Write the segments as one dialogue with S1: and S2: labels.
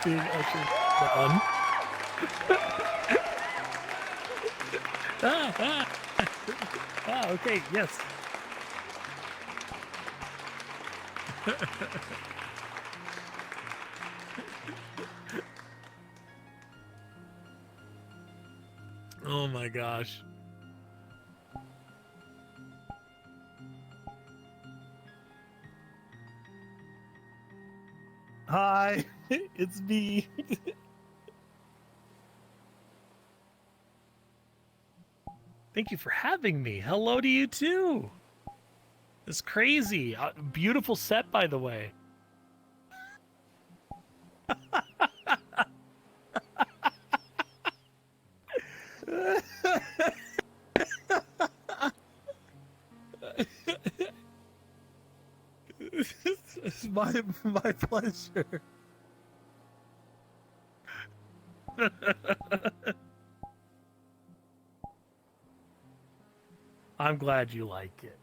S1: Being ushered on. Okay, yes. Oh my gosh. Hi, it's me. Thank you for having me. Hello to you too. It's crazy. Beautiful set, by the way. It's my pleasure. I'm glad you like it.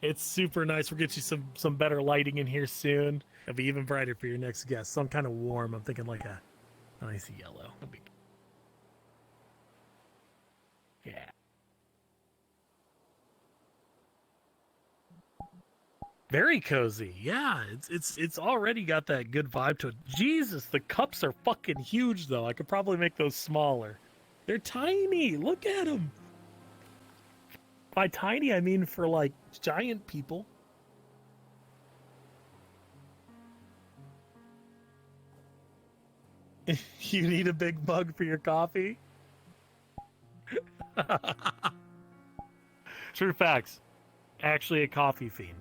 S1: It's super nice. We'll get you some better lighting in here soon. It'll be even brighter for your next guest. So I'm kind of warm. I'm thinking like a nice yellow. Yeah. Very cozy. Yeah, it's already got that good vibe to it. Jesus, the cups are fucking huge though. I could probably make those smaller. They're tiny. Look at them. By tiny, I mean for like giant people. You need a big mug for your coffee? True facts. Actually a coffee fiend.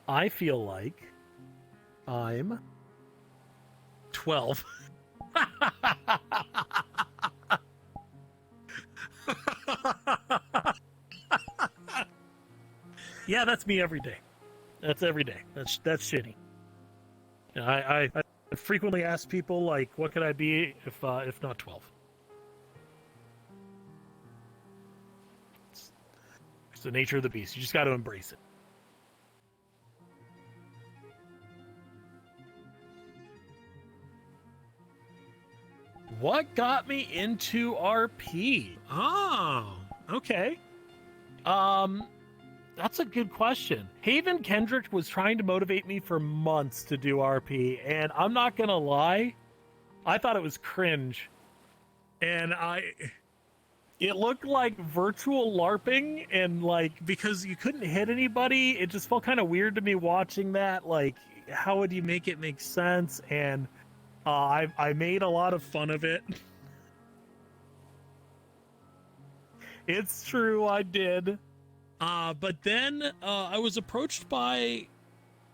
S1: I feel like I'm 12. Yeah, that's me every day. That's every day. That's shitty. I frequently ask people like, what could I be if not 12? It's the nature of the beast. You just got to embrace it. What got me into RP? Oh, okay. That's a good question. Haven Kendrick was trying to motivate me for months to do RP, and I'm not gonna lie, I thought it was cringe. And it looked like virtual LARPing, and like because you couldn't hit anybody, it just felt kind of weird to me watching that. Like, how would you make it make sense? And I made a lot of fun of it. It's true, I did. But then I was approached by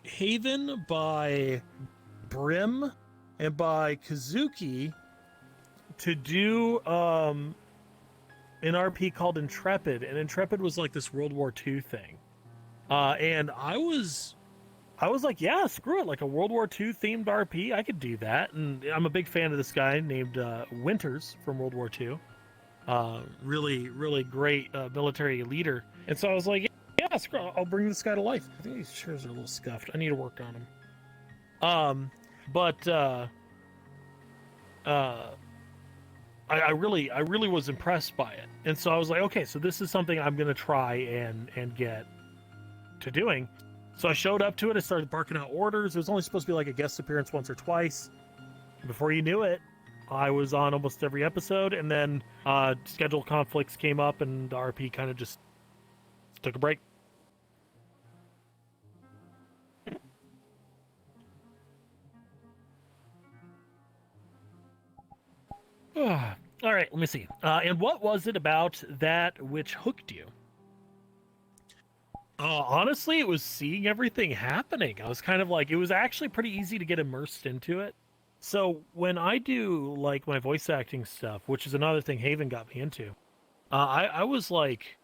S1: Haven, by Brim, and by Kazuki to do an RP called Intrepid, and Intrepid was like this World War II thing. And I was like, yeah, screw it, like a World War II themed RP, I could do that. And I'm a big fan of this guy named Winters from World War II. Really, really great military leader. And so I was like, yeah, screw it, I'll bring this guy to life. I think these chairs are a little scuffed. I need to work on them. But I really was impressed by it. And so I was like, okay, so this is something I'm gonna try and get to doing. So I showed up to it, I started barking out orders. It was only supposed to be like a guest appearance once or twice. Before you knew it, I was on almost every episode, and then schedule conflicts came up, and the RP kind of just took a break. All right, let me see. And what was it about that which hooked you? Honestly, it was seeing everything happening. I was kind of like, it was actually pretty easy to get immersed into it. So when I do like my voice acting stuff, which is another thing Haven got me into, I was like,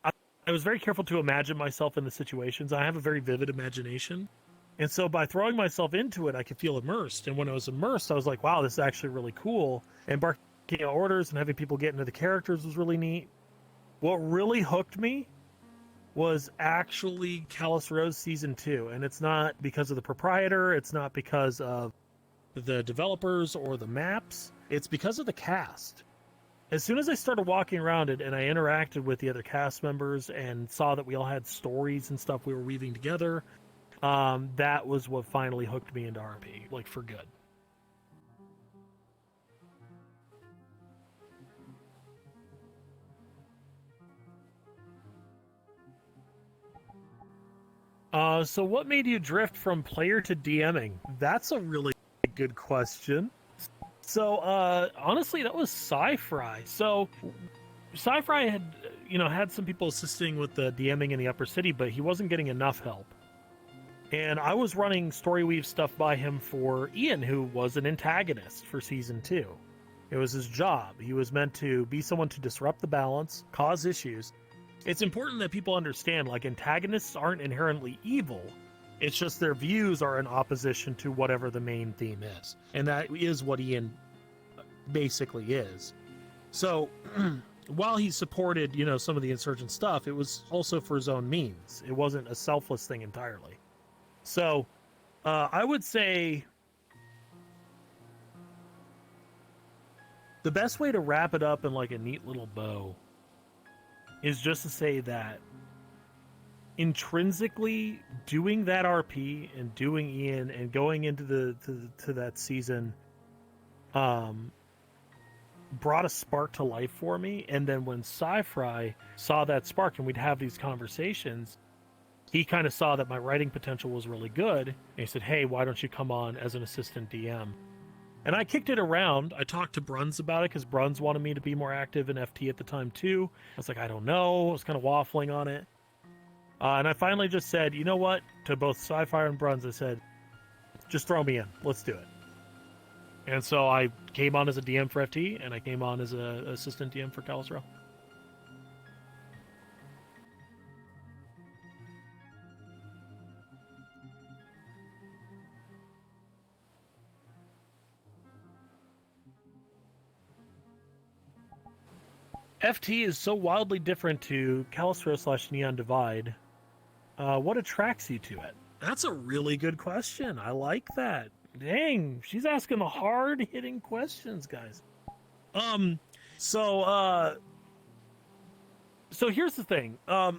S1: I was very careful to imagine myself in the situations. I have a very vivid imagination. And so by throwing myself into it, I could feel immersed. And when I was immersed, I was like, wow, this is actually really cool. And barking out orders and having people get into the characters was really neat. What really hooked me was actually Callous Rose Season 2. And it's not because of the proprietor. It's not because of the developers or the maps. It's because of the cast. As soon as I started walking around it and I interacted with the other cast members and saw that we all had stories and stuff we were weaving together, that was what finally hooked me into RP, like for good. So what made you drift from player to DMing? That's a really good question. So, honestly, that was Sci Fi. So, Sci Fi had, had some people assisting with the DMing in the Upper City, but he wasn't getting enough help. And I was running Storyweave stuff by him for Ian, who was an antagonist for Season 2. It was his job. He was meant to be someone to disrupt the balance, cause issues. It's important that people understand, like, antagonists aren't inherently evil. It's just their views are in opposition to whatever the main theme is. And that is what Ian basically is. So, while he supported, some of the insurgent stuff, it was also for his own means. It wasn't a selfless thing entirely. So, I would say the best way to wrap it up in like a neat little bow is just to say that intrinsically doing that RP and doing Ian and going into to that season brought a spark to life for me. And then when Sci Fi saw that spark and we'd have these conversations, he kind of saw that my writing potential was really good. And he said, hey, why don't you come on as an assistant DM? And I kicked it around. I talked to Bruns about it because Bruns wanted me to be more active in FT at the time too. I was like, I don't know. I was kind of waffling on it. And I finally just said, you know what? To both Sci Fi and Bruns, I said, just throw me in. Let's do it. And so I came on as a DM for FT, and I came on as an assistant DM for Callous Row. FT is so wildly different to Callous Row / Neon Divide. What attracts you to it? That's a really good question. I like that. Dang, she's asking the hard-hitting questions, guys. So here's the thing. I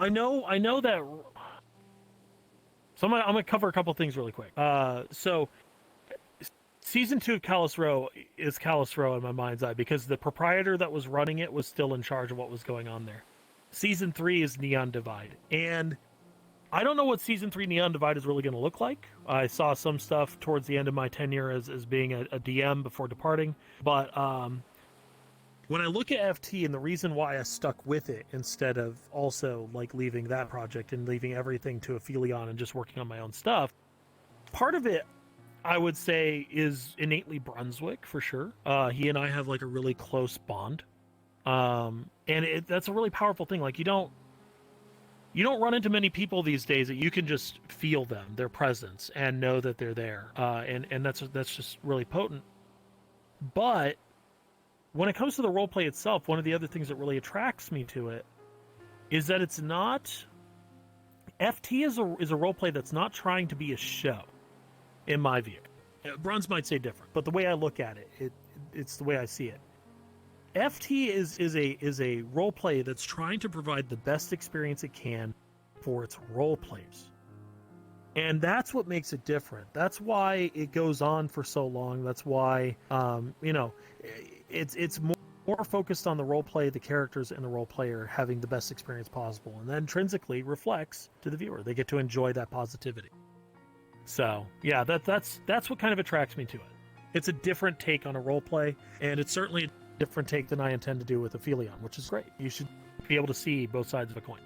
S1: know that. So I'm gonna cover a couple things really quick. So Season 2 of Callous Row is Callous Row in my mind's eye because the proprietor that was running it was still in charge of what was going on there. Season 3 is Neon Divide. And I don't know what Season 3 Neon Divide is really going to look like. I saw some stuff towards the end of my tenure as being a DM before departing. But when I look at FT and the reason why I stuck with it instead of also like leaving that project and leaving everything to Aphelion and just working on my own stuff, part of it I would say is innately Brunswick for sure. He and I have like a really close bond. And that's a really powerful thing. Like you don't run into many people these days that you can just feel them, their presence, and know that they're there. And that's just really potent. But when it comes to the roleplay itself, one of the other things that really attracts me to it is that it's not. FT is a roleplay that's not trying to be a show, in my view. Bruns might say different, but the way I look at it, it's the way I see it. FT is a role play that's trying to provide the best experience it can for its role players. And that's what makes it different. That's why it goes on for so long. That's why it's more focused on the role play, the characters, and the role player having the best experience possible. And that intrinsically reflects to the viewer. They get to enjoy that positivity. So yeah, that's what kind of attracts me to it. It's a different take on a role play, and it's certainly a different take than I intend to do with Aphelion, which is great. You should be able to see both sides of a coin.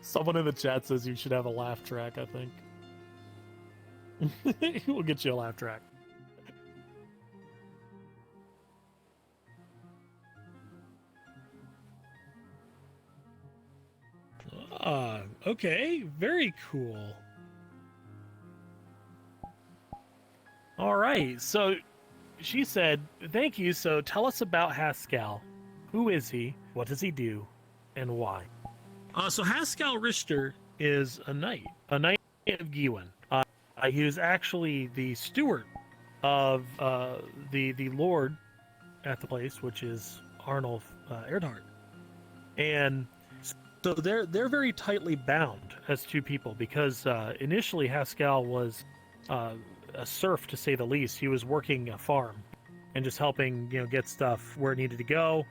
S1: Someone in the chat says you should have a laugh track, I think. We'll get you a laugh track. Okay, very cool. All right, so she said, "Thank you. So tell us about Haskaal. Who is he? What does he do? And why?" So Haskaal Richter is a knight of Gewin. He was actually the steward of the lord at the place, which is Arnulf Erdhart, and so they're very tightly bound as two people because initially Haskaal was a serf, to say the least. He was working a farm and just helping get stuff where it needed to go,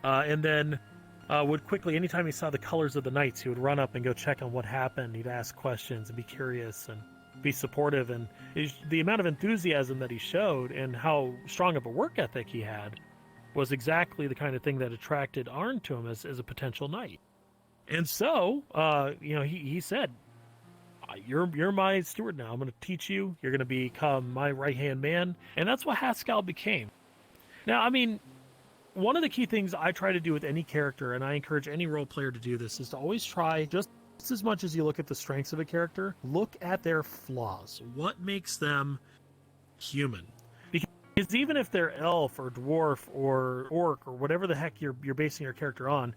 S1: and then would quickly, anytime he saw the colors of the knights, he would run up and go check on what happened. He'd ask questions and be curious and be supportive, and the amount of enthusiasm that he showed and how strong of a work ethic he had was exactly the kind of thing that attracted Arn to him as a potential knight. And so, he said, "You're my steward now. I'm going to teach you. You're going to become my right-hand man." And that's what Haskaal became. Now, I mean, one of the key things I try to do with any character, and I encourage any role player to do this, is to always try, just as much as you look at the strengths of a character, look at their flaws. What makes them human? Because even if they're elf or dwarf or orc or whatever the heck you're basing your character on,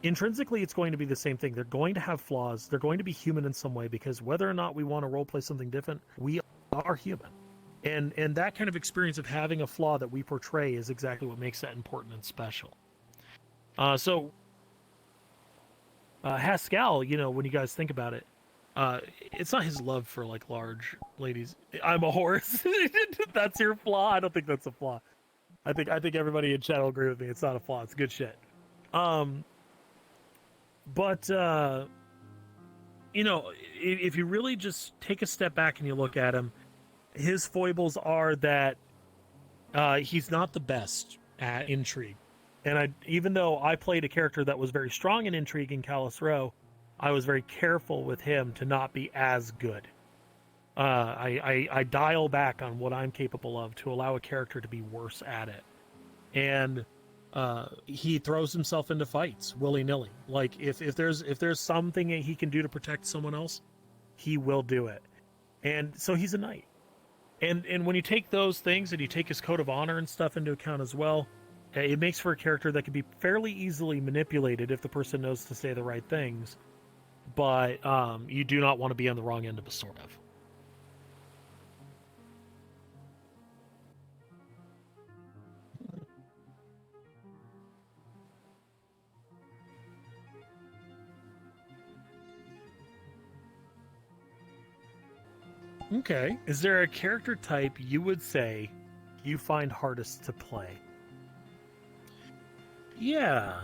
S1: intrinsically it's going to be the same thing. They're going to have flaws. They're going to be human in some way, because whether or not we want to roleplay something different, we are human. And that kind of experience of having a flaw that we portray is exactly what makes that important and special. So Haskaal, when you guys think about it, it's not his love for like large ladies. I'm a horse. That's your flaw? I don't think that's a flaw. I think everybody in chat will agree with me. It's not a flaw. It's good shit. But if you really just take a step back and you look at him, his foibles are that he's not the best at intrigue. And even though I played a character that was very strong in intrigue in Callous Row, I was very careful with him to not be as good. I dial back on what I'm capable of to allow a character to be worse at it. And he throws himself into fights willy-nilly. Like if there's something he can do to protect someone else, he will do it. And so he's a knight. And when you take those things and you take his code of honor and stuff into account as well, it makes for a character that can be fairly easily manipulated if the person knows to say the right things. But you do not want to be on the wrong end of a sword of. Okay. Is there a character type you would say you find hardest to play? Yeah.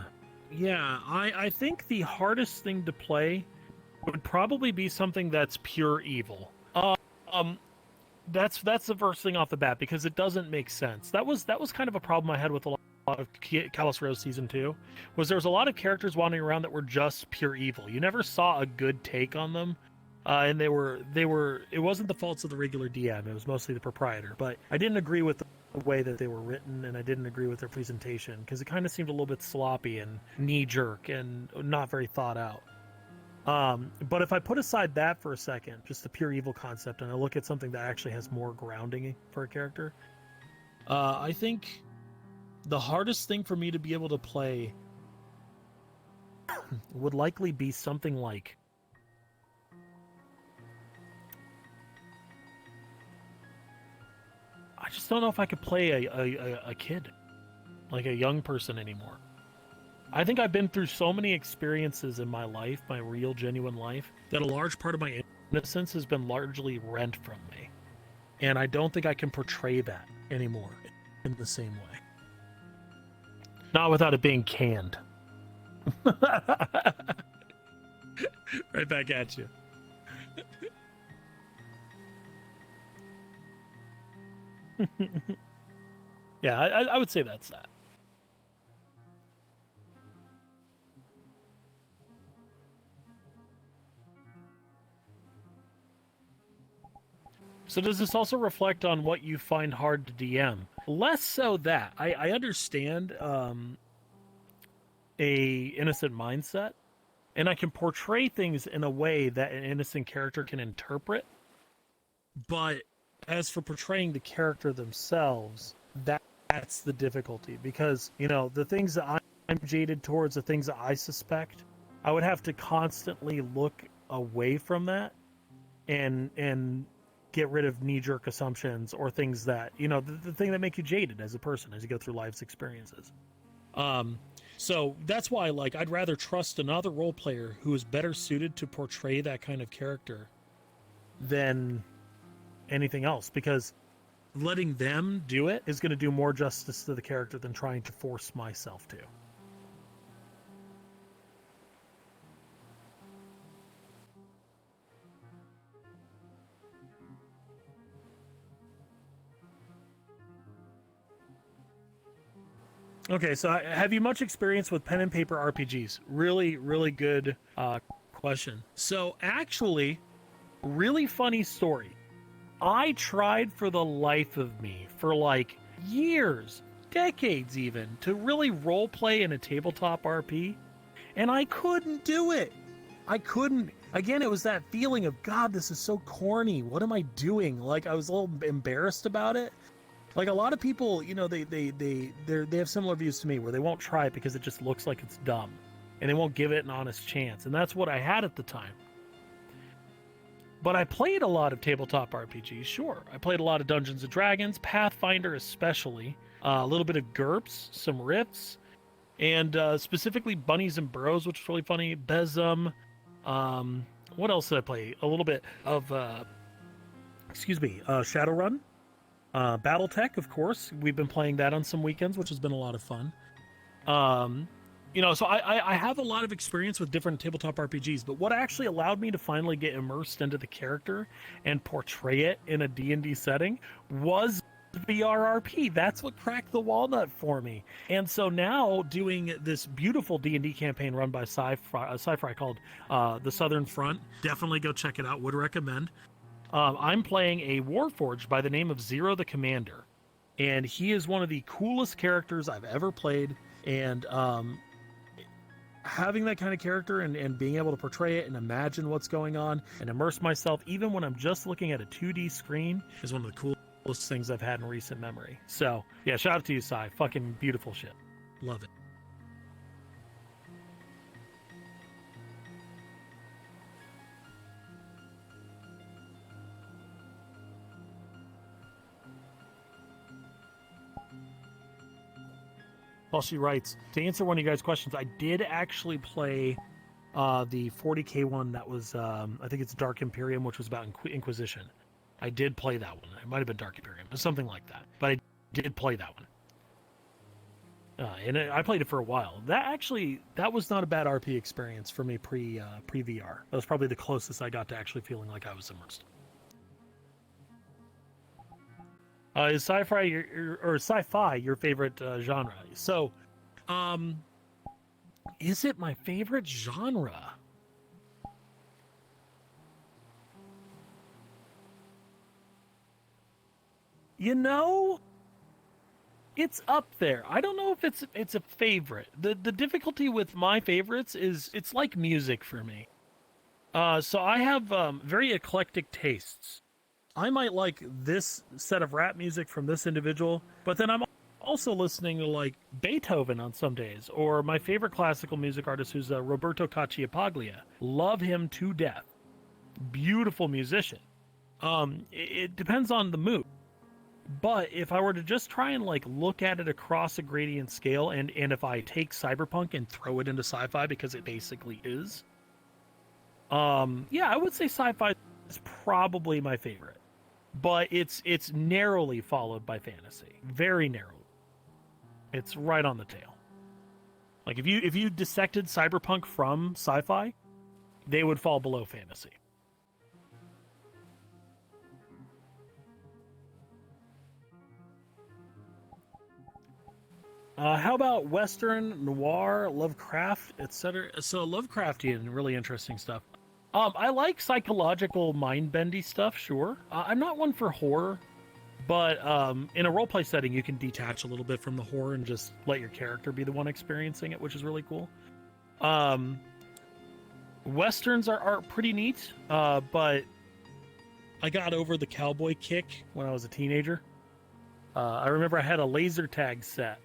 S1: I think the hardest thing to play would probably be something that's pure evil. That's the first thing off the bat, because it doesn't make sense. That was kind of a problem I had with a lot of Callous Row Season 2, was there was a lot of characters wandering around that were just pure evil. You never saw a good take on them. And it wasn't the faults of the regular DM, it was mostly the proprietor. But I didn't agree with the way that they were written, and I didn't agree with their presentation, because it kind of seemed a little bit sloppy and knee-jerk and not very thought out. But if I put aside that for a second, just the pure evil concept, and I look at something that actually has more grounding for a character, I think the hardest thing for me to be able to play would likely be something like... I just don't know if I could play a kid, like a young person anymore. I think I've been through so many experiences in my life, my real, genuine life, that a large part of my innocence has been largely rent from me. And I don't think I can portray that anymore in the same way. Not without it being canned. Right back at you. Yeah, I would say that's that. So does this also reflect on what you find hard to DM? Less so that. I understand a innocent mindset, and I can portray things in a way that an innocent character can interpret. But as for portraying the character themselves, that's the difficulty, because, you know, the things that I'm jaded towards, the things that I suspect, I would have to constantly look away from that and get rid of knee-jerk assumptions or things that, you know, the thing that make you jaded as a person as you go through life's experiences. So that's why, like, I'd rather trust another role player who is better suited to portray that kind of character than anything else, because letting them do it is going to do more justice to the character than trying to force myself to. Okay, so have you much experience with pen and paper RPGs? Really, really good question. So actually, really funny story. I tried for the life of me for like years, decades even, to really role play in a tabletop RP, and I couldn't do it. I couldn't. Again, it was that feeling of, God, this is so corny. What am I doing? Like, I was a little embarrassed about it. Like, a lot of people, you know, they have similar views to me, where they won't try it because it just looks like it's dumb, and they won't give it an honest chance. And that's what I had at the time. But I played a lot of tabletop RPGs, sure. I played a lot of Dungeons & Dragons, Pathfinder especially, a little bit of GURPS, some Rifts, and specifically Bunnies and Burrows, which was really funny, Besom. What else did I play? A little bit of, Shadowrun. Battletech, of course. We've been playing that on some weekends, which has been a lot of fun. You know, so I have a lot of experience with different tabletop RPGs, but what actually allowed me to finally get immersed into the character and portray it in a D&D setting was VRRP. That's what cracked the walnut for me. And so now, doing this beautiful D&D campaign run by Sci Fi called The Southern Front, definitely go check it out, would recommend. I'm playing a Warforged by the name of Zero the Commander, and he is one of the coolest characters I've ever played. And having that kind of character and being able to portray it and imagine what's going on and immerse myself, even when I'm just looking at a 2D screen, is one of the coolest things I've had in recent memory. So, yeah, shout out to you, Sai. Fucking beautiful shit. Love it. Well, she writes, to answer one of you guys' questions, I did actually play the 40K one that was, I think it's Dark Imperium, which was about Inquisition. I did play that one. It might have been Dark Imperium, but something like that. But I did play that one. And I played it for a while. That was not a bad RP experience for me pre-VR. That was probably the closest I got to actually feeling like I was immersed. Is sci-fi or sci-fi your favorite genre? So, is it my favorite genre? You know, it's up there. I don't know if it's a favorite. The difficulty with my favorites is it's like music for me. So I have very eclectic tastes. I might like this set of rap music from this individual, but then I'm also listening to like Beethoven on some days, or my favorite classical music artist, who's Roberto Cacciapaglia. Love him to death. Beautiful musician. It depends on the mood. But if I were to just try and like look at it across a gradient scale, and if I take cyberpunk and throw it into sci-fi, because it basically is, yeah, I would say sci-fi is probably my favorite. But it's narrowly followed by fantasy, very narrowly. It's right on the tail. Like if you dissected cyberpunk from sci-fi, they would fall below fantasy. How about Western, noir, Lovecraft, etc.? So Lovecraftian, really interesting stuff. I like psychological mind-bendy stuff, sure. I'm not one for horror, but in a roleplay setting, you can detach a little bit from the horror and just let your character be the one experiencing it, which is really cool. Westerns are pretty neat, but I got over the cowboy kick when I was a teenager. I remember I had a laser tag set,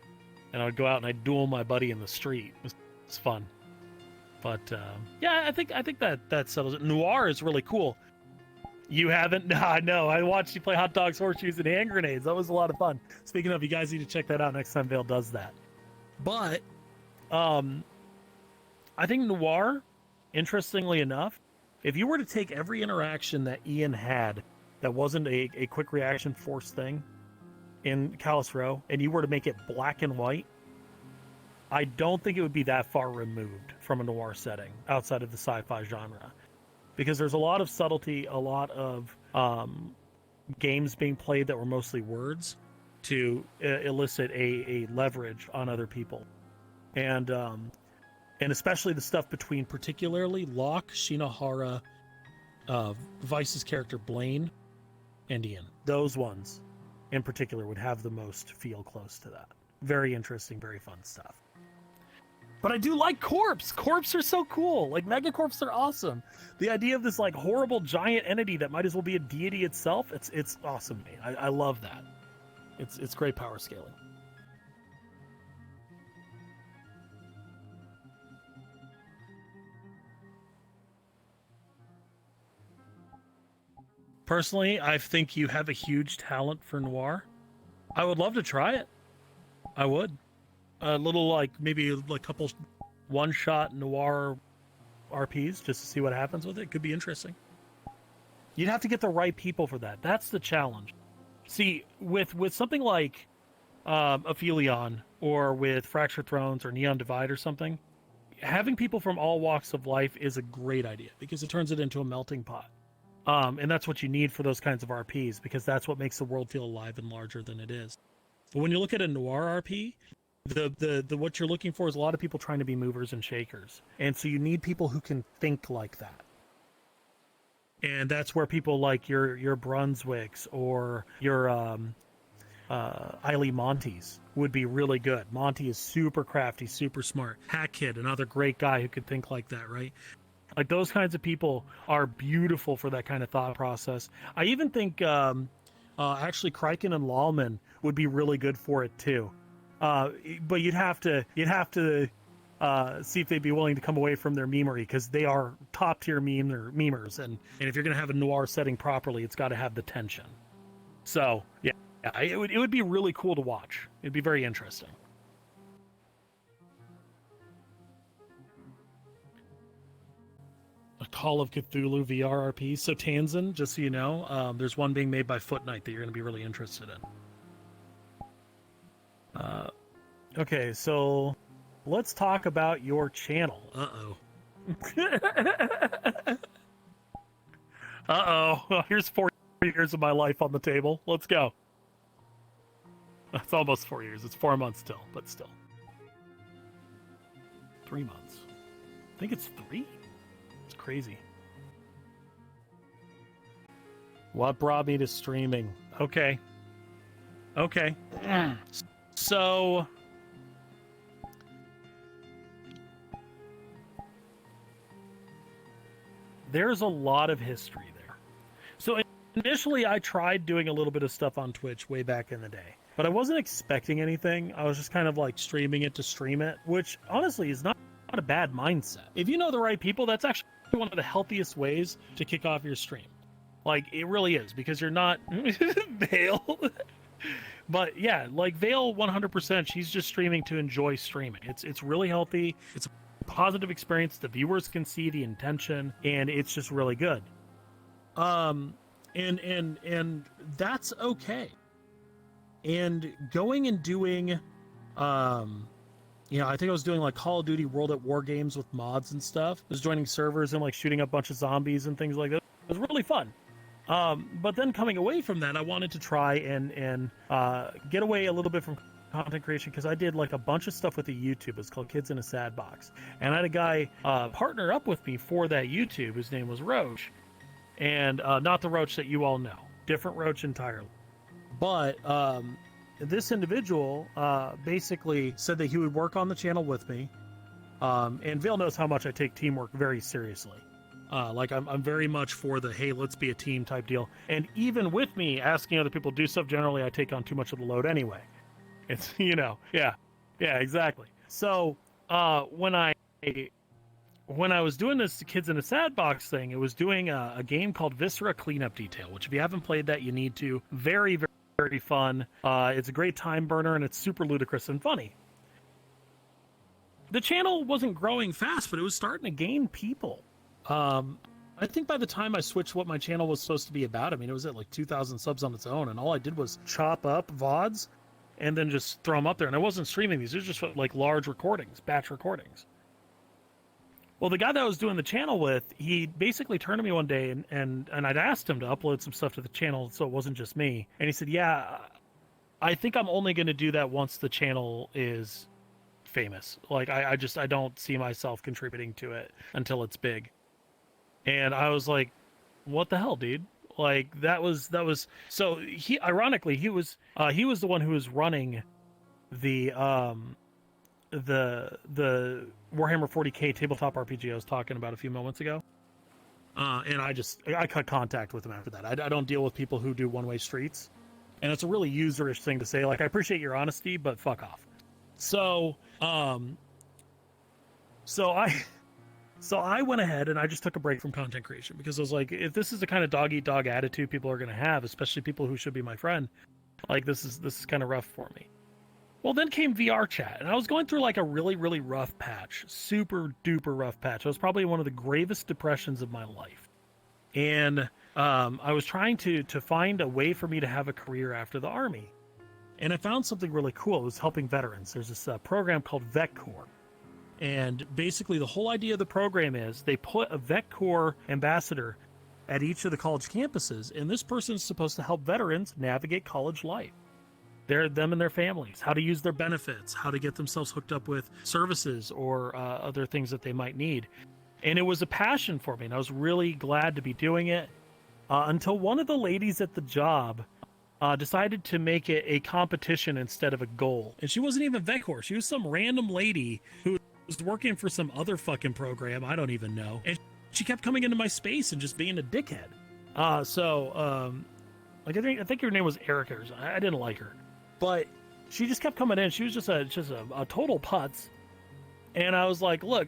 S1: and I would go out and I'd duel my buddy in the street. It's fun. But yeah, I think that settles it. Noir is really cool. You haven't? No, I know. I watched you play hot dogs, horseshoes, and hand grenades. That was a lot of fun. Speaking of, you guys need to check that out next time Vale does that. But I think Noir, interestingly enough, if you were to take every interaction that Ian had that wasn't a quick reaction force thing in Callous Row, and you were to make it black and white, I don't think it would be that far removed from a noir setting outside of the sci-fi genre. Because there's a lot of subtlety, a lot of games being played that were mostly words to elicit a leverage on other people. And especially the stuff between particularly Locke, Shinohara, Vice's character Blaine, and Ian. Those ones in particular would have the most feel close to that. Very interesting, very fun stuff. But I do like Corpse. Corpse are so cool. Like, Megacorps are awesome. The idea of this, like, horrible giant entity that might as well be a deity itself, it's awesome to me. I love that. It's great power scaling. Personally, I think you have a huge talent for noir. I would love to try it. I would. A little, like, maybe a couple one-shot noir RPs just to see what happens with it. Could be interesting. You'd have to get the right people for that. That's the challenge. See, with something like Aphelion or with Fractured Thrones or Neon Divide or something, having people from all walks of life is a great idea because it turns it into a melting pot. And that's what you need for those kinds of RPs because that's what makes the world feel alive and larger than it is. But when you look at a noir RP, the what you're looking for is a lot of people trying to be movers and shakers. And so you need people who can think like that. And that's where people like your Brunswicks or your Eiley Montes would be really good. Monty is super crafty, super smart. Hat Kid, another great guy who could think like that, right? Like, those kinds of people are beautiful for that kind of thought process. I even think actually Kriken and Lallman would be really good for it too. But you'd have to see if they'd be willing to come away from their memery because they are top tier memers, and if you're gonna have a noir setting properly, it's got to have the tension. So yeah, it would be really cool to watch. It'd be very interesting. A Call of Cthulhu VR RP. So Tanzan, just so you know, there's one being made by Foot Knight that you're going to be really interested in. Okay, so let's talk about your channel. Uh-oh. Uh-oh. Here's 4 years of my life on the table. Let's go. That's almost 4 years. It's 4 months still, but still. 3 months. I think it's 3? It's crazy. What brought me to streaming? Okay. Okay. So... there's a lot of history there. So initially I tried doing a little bit of stuff on Twitch way back in the day, but I wasn't expecting anything. I was just kind of like streaming it to stream it, which honestly is not a bad mindset. If you know the right people, that's actually one of the healthiest ways to kick off your stream. Like, it really is, because you're not Vale. But yeah, like Vale 100%, she's just streaming to enjoy streaming. It's really healthy. It's a positive experience. The viewers can see the intention, and it's just really good. And that's okay. And going and doing, you know, I think I was doing like Call of Duty World at War games with mods and stuff. I was joining servers and like shooting up a bunch of zombies and things like that. It was really fun. But then coming away from that, I wanted to try and get away a little bit from content creation, because I did like a bunch of stuff with the YouTube. It's called Kids in a Sad Box, and I had a guy partner up with me for that YouTube. His name was Roach, and not the Roach that you all know, different Roach entirely. But this individual basically said that he would work on the channel with me. And Vale knows how much I take teamwork very seriously. Like I'm very much for the, hey, let's be a team type deal. And even with me asking other people to do stuff, generally I take on too much of the load anyway. It's, yeah, exactly. So when I was doing this Kids in a Sandbox thing, it was doing a game called Viscera Cleanup Detail, which if you haven't played that, you need to. Very, very, very fun. It's a great time burner, and it's super ludicrous and funny. The channel wasn't growing fast, but it was starting to gain people. I think by the time I switched what my channel was supposed to be about, I mean, it was at like 2,000 subs on its own, and all I did was chop up VODs and then just throw them up there. And I wasn't streaming these. It was just like large recordings, batch recordings. Well, the guy that I was doing the channel with, he basically turned to me one day, and I'd asked him to upload some stuff to the channel so it wasn't just me. And he said, yeah, I think I'm only going to do that once the channel is famous. Like, I don't see myself contributing to it until it's big. And I was like, what the hell, dude? Like, that was so he, ironically, he was the one who was running the Warhammer 40K tabletop RPG I was talking about a few moments ago. And I cut contact with him after that. I don't deal with people who do one-way streets. And it's a really userish thing to say. Like, I appreciate your honesty, but fuck off. So I went ahead and I just took a break from content creation because I was like, if this is the kind of dog-eat-dog attitude people are going to have, especially people who should be my friend, like this is kind of rough for me. Well, then came VR chat, and I was going through like a really, really rough patch, super duper rough patch. I was probably one of the gravest depressions of my life. And I was trying to find a way for me to have a career after the Army. And I found something really cool. It was helping veterans. There's this program called Vet Corps. And basically the whole idea of the program is they put a Vet Corps ambassador at each of the college campuses, and this person is supposed to help veterans navigate college life. Them and their families, how to use their benefits, how to get themselves hooked up with services or other things that they might need. And it was a passion for me, and I was really glad to be doing it until one of the ladies at the job decided to make it a competition instead of a goal. And she wasn't even Vet Corps. She was some random lady who was working for some other fucking program. I don't even know. And she kept coming into my space and just being a dickhead. Like I think her name was Erica. I didn't like her, but she just kept coming in. She was just a total putz. And I was like, look,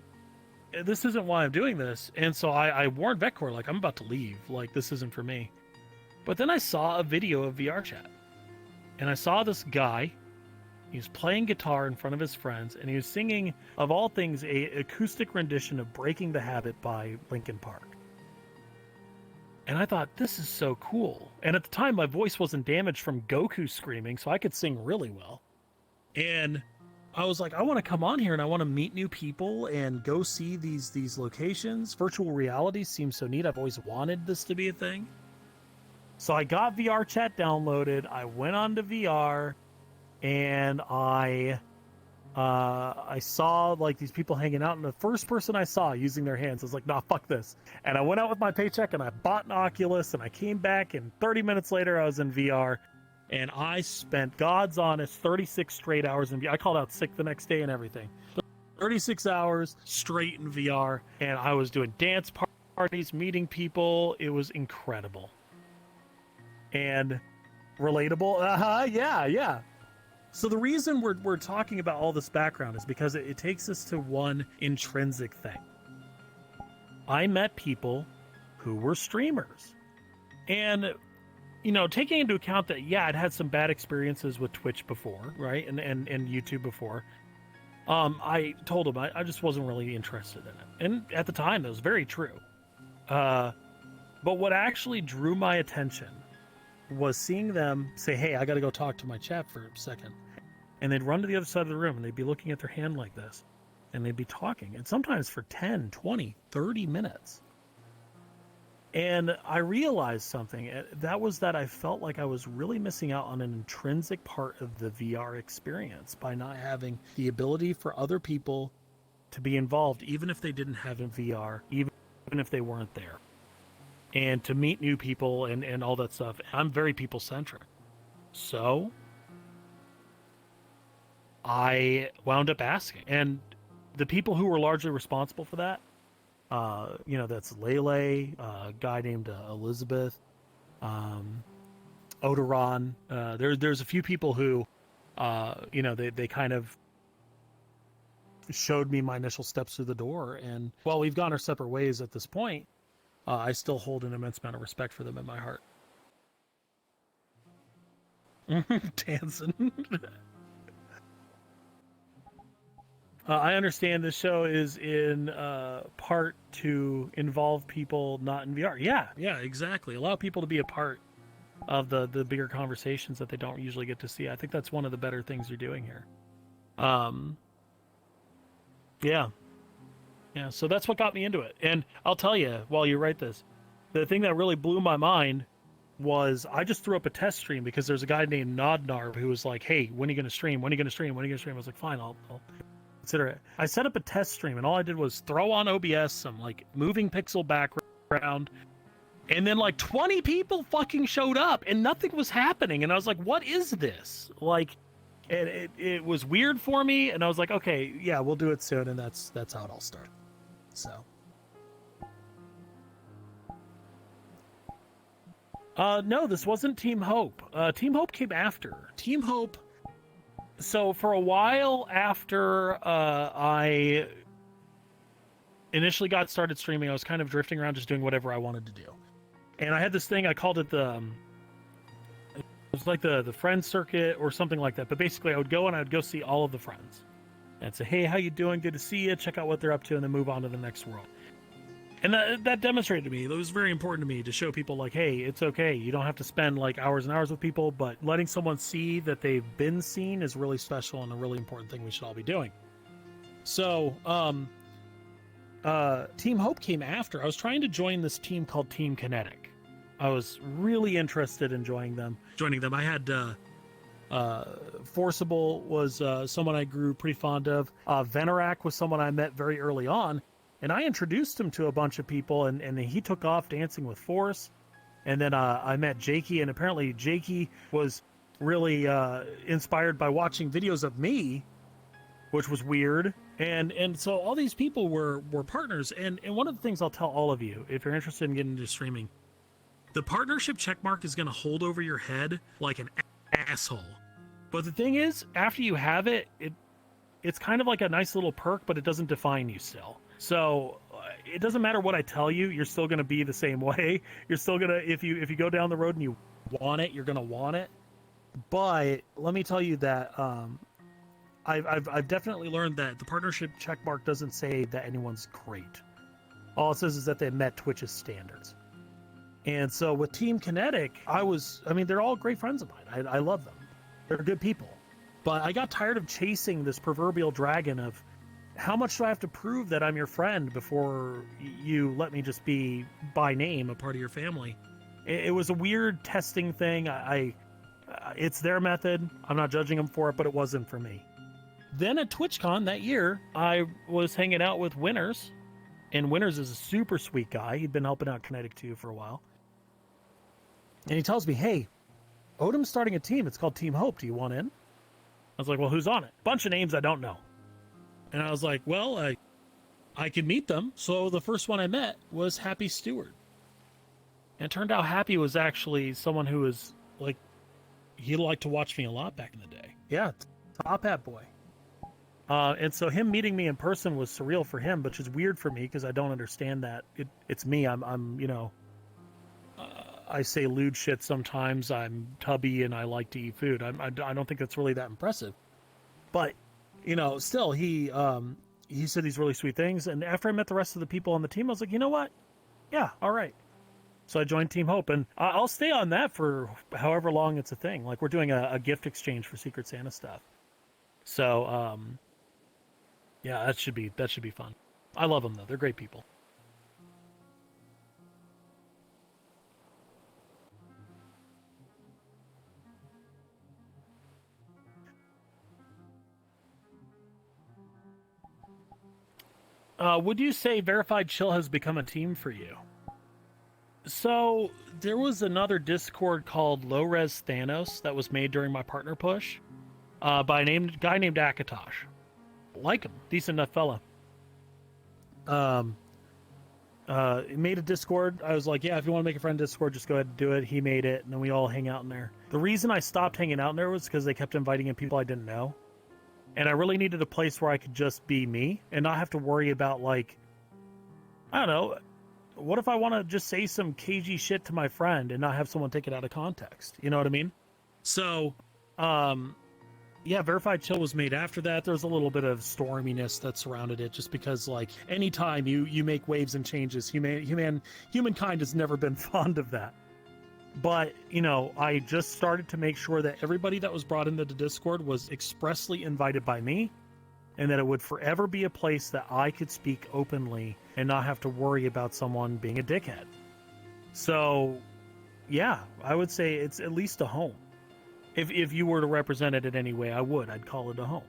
S1: this isn't why I'm doing this. And so I warned Vet Corps, like, I'm about to leave. Like, this isn't for me. But then I saw a video of VR chat, and I saw this guy. He was playing guitar in front of his friends, and he was singing, of all things, a acoustic rendition of Breaking the Habit by Linkin Park. And I thought, this is so cool. And at the time, my voice wasn't damaged from Goku screaming, so I could sing really well. And I was like, I want to come on here, and I want to meet new people and go see these locations. Virtual reality seems so neat. I've always wanted this to be a thing. So I got VR chat downloaded. I went on to VR, and I saw like these people hanging out, and the first person I saw using their hands, I was like, nah, fuck this. And I went out with my paycheck, and I bought an Oculus, and I came back, and 30 minutes later, I was in VR, and I spent, God's honest, 36 straight hours in VR. I called out sick the next day and everything. 36 hours straight in VR, and I was doing dance parties, meeting people. It was incredible. And relatable. Yeah. So the reason we're talking about all this background is because it takes us to one intrinsic thing. I met people who were streamers. And, taking into account that, yeah, I'd had some bad experiences with Twitch before, right? And YouTube before. I told them I just wasn't really interested in it. And at the time, that was very true. But what actually drew my attention was seeing them say, hey, I got to go talk to my chat for a second. And they'd run to the other side of the room, and they'd be looking at their hand like this. And they'd be talking, and sometimes for 10, 20, 30 minutes. And I realized something. That was that I felt like I was really missing out on an intrinsic part of the VR experience by not having the ability for other people to be involved, even if they didn't have a VR, even if they weren't there. And to meet new people and all that stuff. I'm very people-centric. So I wound up asking. And the people who were largely responsible for that, that's Lele, a guy named Elizabeth, Odoron. There's a few people who, they kind of showed me my initial steps through the door. And while we've gone our separate ways at this point, I still hold an immense amount of respect for them in my heart. Dancing. I understand this show is in part to involve people not in VR. Yeah, exactly. Allow people to be a part of the bigger conversations that they don't usually get to see. I think that's one of the better things you're doing here. Yeah, so that's what got me into it. And I'll tell you, while you write this, the thing that really blew my mind was I just threw up a test stream because there's a guy named Nodnarv who was like, hey, when are you going to stream? When are you going to stream? When are you going to stream? I was like, fine, I'll consider it. I set up a test stream, and all I did was throw on OBS some like moving pixel background, and then like 20 people fucking showed up, and nothing was happening. And I was like, what is this? Like, and it was weird for me, and I was like, okay, yeah, we'll do it soon, and that's how it all started. So, no, this wasn't Team Hope. Team Hope came after. Team Hope. So for a while after I initially got started streaming, I was kind of drifting around just doing whatever I wanted to do. And I had this thing, I called it it was like the friend circuit or something like that. But basically I would go and I would go see all of the friends and say, hey, how you doing? Good to see you. Check out what they're up to, and then move on to the next world. And that demonstrated to me, it was very important to me to show people like, hey, it's okay. You don't have to spend like hours and hours with people, but letting someone see that they've been seen is really special and a really important thing we should all be doing. So, Team Hope came after. I was trying to join this team called Team Kinetic. I was really interested in joining them. I had, Forcible was someone I grew pretty fond of. Venerak was someone I met very early on. And I introduced him to a bunch of people, and he took off dancing with Force. And then I met Jakey, and apparently Jakey was really inspired by watching videos of me, which was weird. And so all these people were partners. And one of the things I'll tell all of you, if you're interested in getting into streaming, the partnership checkmark is going to hold over your head like an asshole. But the thing is, after you have it, it's kind of like a nice little perk, but it doesn't define you still. So it doesn't matter what I tell you, you're still going to be the same way. You're still going to, if you go down the road and you want it, you're going to want it. But let me tell you that I've definitely learned that the partnership checkmark doesn't say that anyone's great. All it says is that they met Twitch's standards. And so with Team Kinetic, they're all great friends of mine. I love them. They're good people. But I got tired of chasing this proverbial dragon of, how much do I have to prove that I'm your friend before you let me just be, by name, a part of your family? It was a weird testing thing. It's their method. I'm not judging them for it, but it wasn't for me. Then at TwitchCon that year, I was hanging out with Winners, and Winners is a super sweet guy. He'd been helping out Kinetic 2 for a while. And he tells me, hey, Odom's starting a team. It's called Team Hope. Do you want in? I was like, well, who's on it? Bunch of names I don't know. And I was like, well, I can meet them. So the first one I met was Happy Stewart. And it turned out Happy was actually someone who was like, he liked to watch me a lot back in the day. Yeah, Top Hat Boy. And so him meeting me in person was surreal for him, which is weird for me because I don't understand that. It's me. I'm I say lewd shit sometimes. I'm tubby and I like to eat food. I don't think that's really that impressive. But still, he said these really sweet things. And after I met the rest of the people on the team, I was like, you know what? Yeah, all right. So I joined Team Hope, and I'll stay on that for however long it's a thing. Like, we're doing a gift exchange for Secret Santa stuff. So, yeah, that should be fun. I love them, though. They're great people. Would you say Verified Chill has become a team for you? So there was another Discord called Low Res Thanos that was made during my partner push by a guy named Akatosh. Like him, decent enough fella. made a Discord. I was like, yeah, if you want to make a friend Discord, just go ahead and do it. He made it, and then we all hang out in there. The reason I stopped hanging out in there was because they kept inviting in people I didn't know. And I really needed a place where I could just be me and not have to worry about, like, I don't know, what if I want to just say some cagey shit to my friend and not have someone take it out of context? You know what I mean? So, yeah, Verified Chill was made after that. There's a little bit of storminess that surrounded it, just because, like, anytime you make waves and changes, humankind has never been fond of that. But, you know, I just started to make sure that everybody that was brought into the Discord was expressly invited by me, and that it would forever be a place that I could speak openly and not have to worry about someone being a dickhead. So, yeah, I would say it's at least a home. If you were to represent it in any way, I'd call it a home.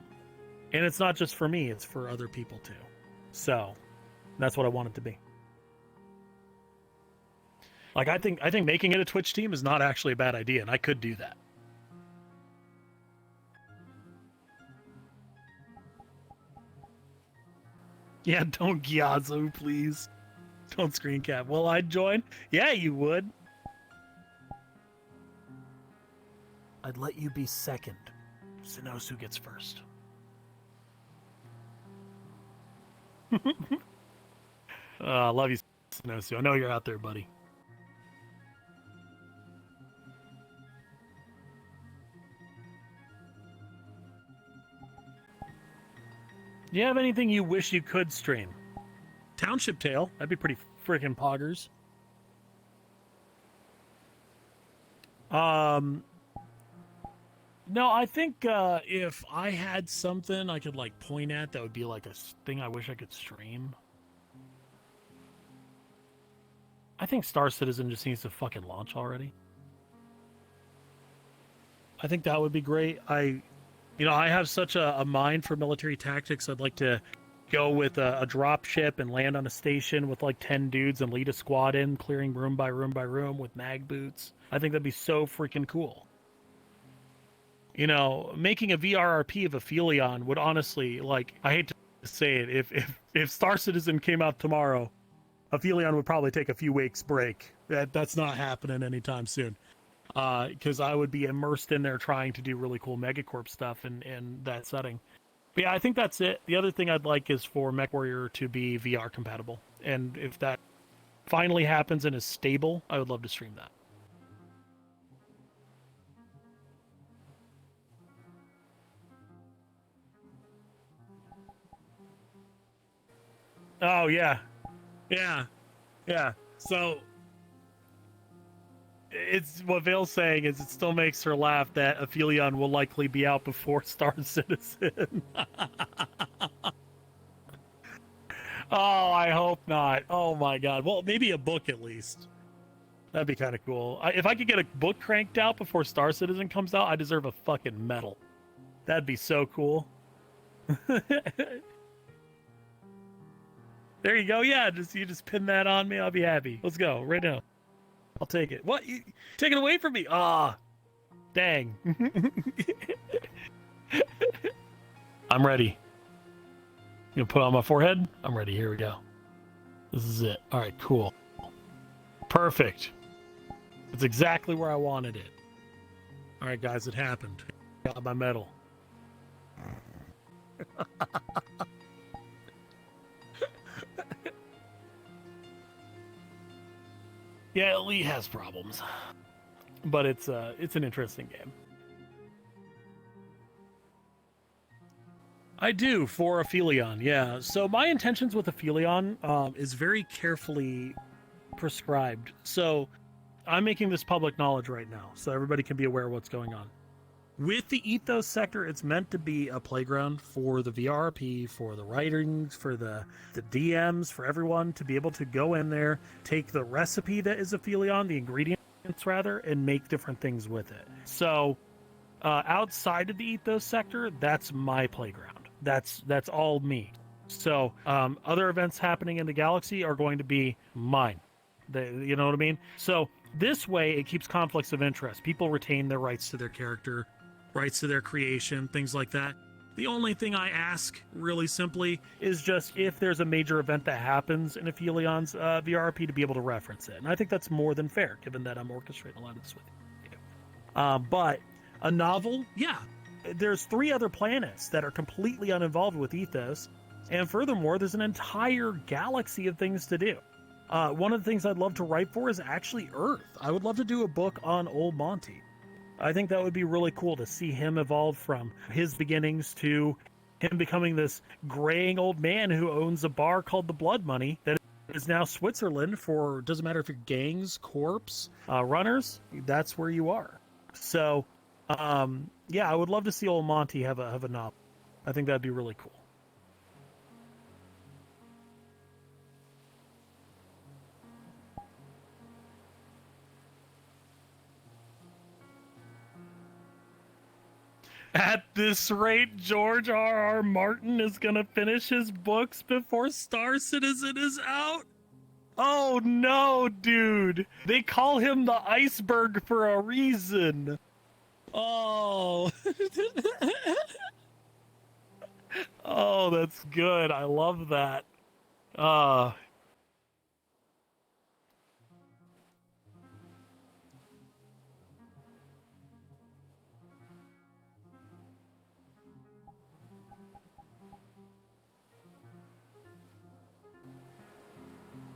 S1: And it's not just for me, it's for other people too. So, that's what I want it to be. Like, I think making it a Twitch team is not actually a bad idea, and I could do that. Yeah, don't Gyazo, please. Don't screen cap. Well, I'd join. Yeah, you would. I'd let you be second. Sinosu gets first. Love you, Sinosu. I know you're out there, buddy. Do you have anything you wish you could stream? Township Tale. That'd be pretty freaking poggers. No, I think if I had something I could, like, point at that would be like a thing I wish I could stream. I think Star Citizen just needs to fucking launch already. I think that would be great. I have such a mind for military tactics. I'd like to go with a drop ship and land on a station with like 10 dudes and lead a squad in, clearing room by room by room with mag boots. I think that'd be so freaking cool. You know, making a VRRP of Aphelion would honestly, like, I hate to say it, if Star Citizen came out tomorrow, Aphelion would probably take a few weeks break. That's not happening anytime soon. Because I would be immersed in there trying to do really cool Megacorp stuff in that setting. But yeah, I think that's it. The other thing I'd like is for MechWarrior to be VR compatible. And if that finally happens and is stable, I would love to stream that. Oh, yeah. Yeah. Yeah. So, it's what Vale's saying is it still makes her laugh that Aphelion will likely be out before Star Citizen. Oh, I hope not. Oh my god. Well, maybe a book at least. That'd be kind of cool. If I could get a book cranked out before Star Citizen comes out, I deserve a fucking medal. That'd be so cool. There you go. Yeah, you just pin that on me. I'll be happy. Let's go right now. I'll take it. What? You take it away from me? Ah, dang. I'm ready. You gonna put it on my forehead? I'm ready. Here we go. This is it. All right, cool. Perfect. It's exactly where I wanted it. All right, guys, it happened. Got my medal. Yeah, Lee has problems, but it's an interesting game. I do for Aphelion, yeah. So my intentions with Aphelion is very carefully prescribed. So I'm making this public knowledge right now, so everybody can be aware of what's going on. With the Ethos sector, it's meant to be a playground for the VRP, for the writings, for the DMs, for everyone to be able to go in there, take the recipe that is Aphelion, the ingredients rather, and make different things with it. So outside of the Ethos sector, that's my playground. That's all me. So other events happening in the galaxy are going to be mine. You know what I mean? So this way, it keeps conflicts of interest. People retain their rights to their character, rights to their creation, things like that. The only thing I ask, really simply,
S2: is just if there's a major event that happens in Aphelion's VRP to be able to reference it. And I think that's more than fair, given that I'm orchestrating a lot of this with you. But a novel, yeah, there's 3 other planets that are completely uninvolved with Ethos. And furthermore, there's an entire galaxy of things to do. One of the things I'd love to write for is actually Earth. I would love to do a book on Old Monty. I think that would be really cool to see him evolve from his beginnings to him becoming this graying old man who owns a bar called the Blood Money that is now Switzerland for, doesn't matter if you're gangs, corps, runners, that's where you are. So, yeah, I would love to see old Monty have a novel. I think that'd be really cool. At this rate, George R.R. Martin is going to finish his books before Star Citizen is out? Oh no, dude. They call him the iceberg for a reason. Oh. Oh, that's good. I love that.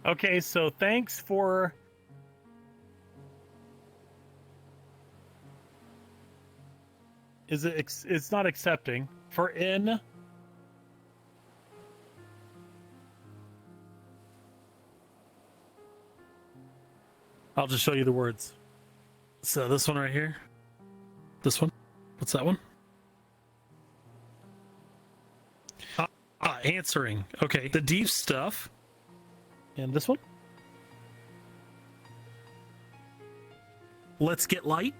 S2: Okay, so thanks for... Is it... It's not accepting. For in... I'll just show you the words. So this one right here. This one. What's that one? Answering. Okay. The deep stuff. And this one? Let's get light.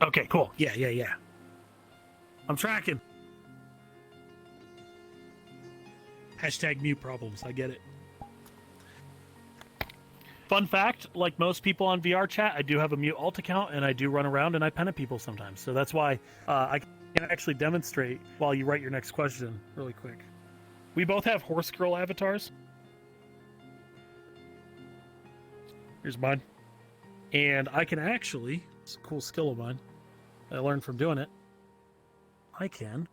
S2: Okay, cool. Yeah. I'm tracking. Hashtag mute problems. I get it. Fun fact, like most people on VR chat, I do have a mute alt account, and I do run around and I pen at people sometimes. So that's why I can actually demonstrate while you write your next question really quick. We both have horse girl avatars. Here's mine. And I can actually, it's a cool skill of mine, I learned from doing it. I can.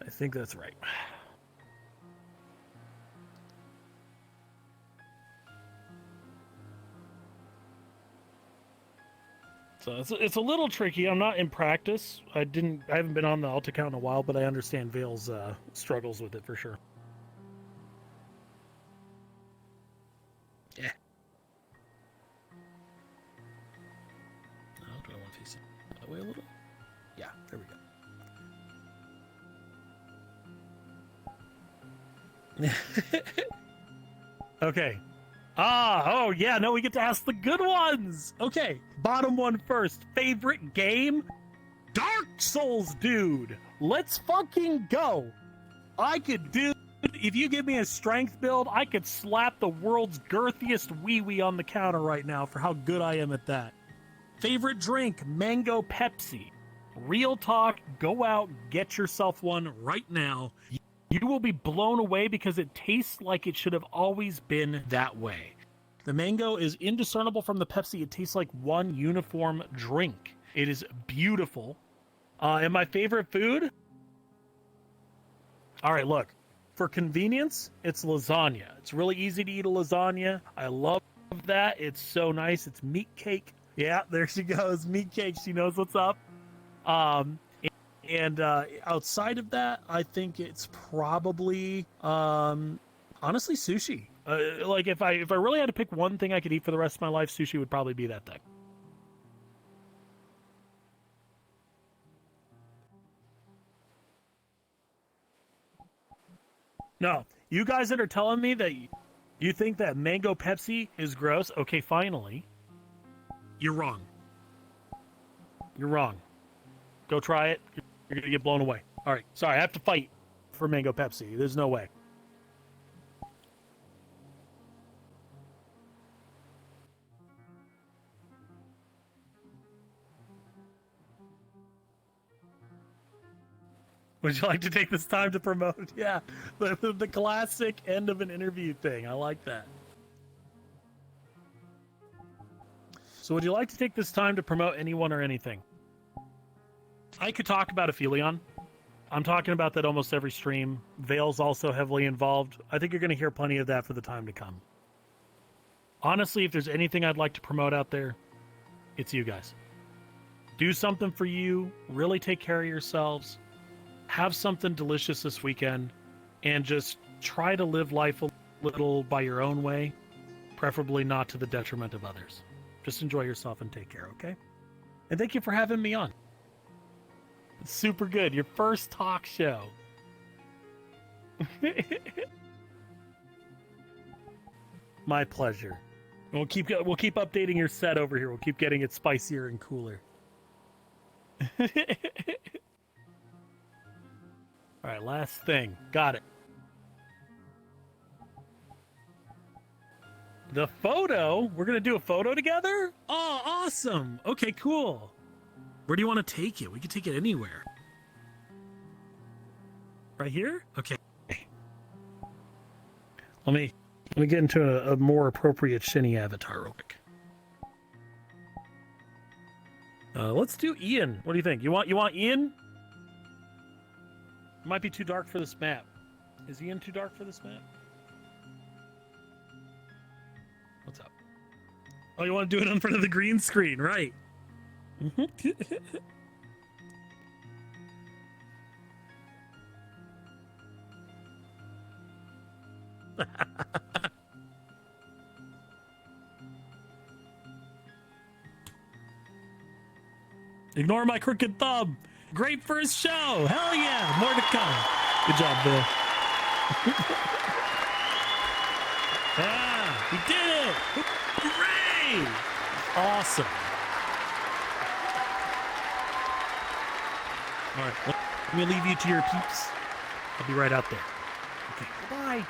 S2: I think that's right. So it's a little tricky. I'm not in practice. I haven't been on the alt account in a while, but I understand Vale's struggles with it for sure. Yeah. No, do I want to face it that way a little? Yeah, there we go. Okay. Oh yeah, no, we get to ask the good ones. Okay, bottom one first. Favorite game? Dark Souls, dude. Let's fucking go. I could do, if you give me a strength build, I could slap the world's girthiest wee-wee on the counter right now for how good I am at that. Favorite drink? Mango Pepsi. Real talk, go out, get yourself one right now. You will be blown away because it tastes like it should have always been that way. The mango is indiscernible from the Pepsi. It tastes like one uniform drink. It is beautiful. And my favorite food? All right, look. For convenience, it's lasagna. It's really easy to eat a lasagna. I love that. It's so nice. It's meat cake. Yeah, there she goes. Meat cake. She knows what's up. And outside of that, I think it's probably, honestly, sushi. Like if I really had to pick one thing I could eat for the rest of my life, sushi would probably be that thing. No, you guys that are telling me that you think that mango Pepsi is gross, okay, finally. You're wrong. You're wrong. Go try it. You're going to get blown away. All right. Sorry, I have to fight for Mango Pepsi. There's no way. Would you like to take this time to promote? Yeah, the classic end of an interview thing. I like that. So would you like to take this time to promote anyone or anything? I could talk about Aphelion. I'm talking about that almost every stream. Vale's also heavily involved. I think you're going to hear plenty of that for the time to come. Honestly, if there's anything I'd like to promote out there, it's you guys. Do something for you. Really take care of yourselves. Have something delicious this weekend. And just try to live life a little by your own way. Preferably not to the detriment of others. Just enjoy yourself and take care, okay? And thank you for having me on. It's super good. Your first talk show. My pleasure. We'll keep updating your set over here. We'll keep getting it spicier and cooler. All right, last thing. Got it. The photo? We're going to do a photo together? Oh, awesome. Okay, cool. Where do you want to take it? We can take it anywhere. Right here? Okay. Let me get into a more appropriate Shinny avatar real quick. Let's do Ian. What do you think? You want Ian? It might be too dark for this map. Is Ian too dark for this map? What's up? Oh, you want to do it in front of the green screen, right? Ignore my crooked thumb. Great first show. Hell yeah. More to come. Good job, Bill. Yeah, we did it. Hooray. Awesome. All right, let me leave you to your peeps. I'll be right out there. Okay, bye-bye.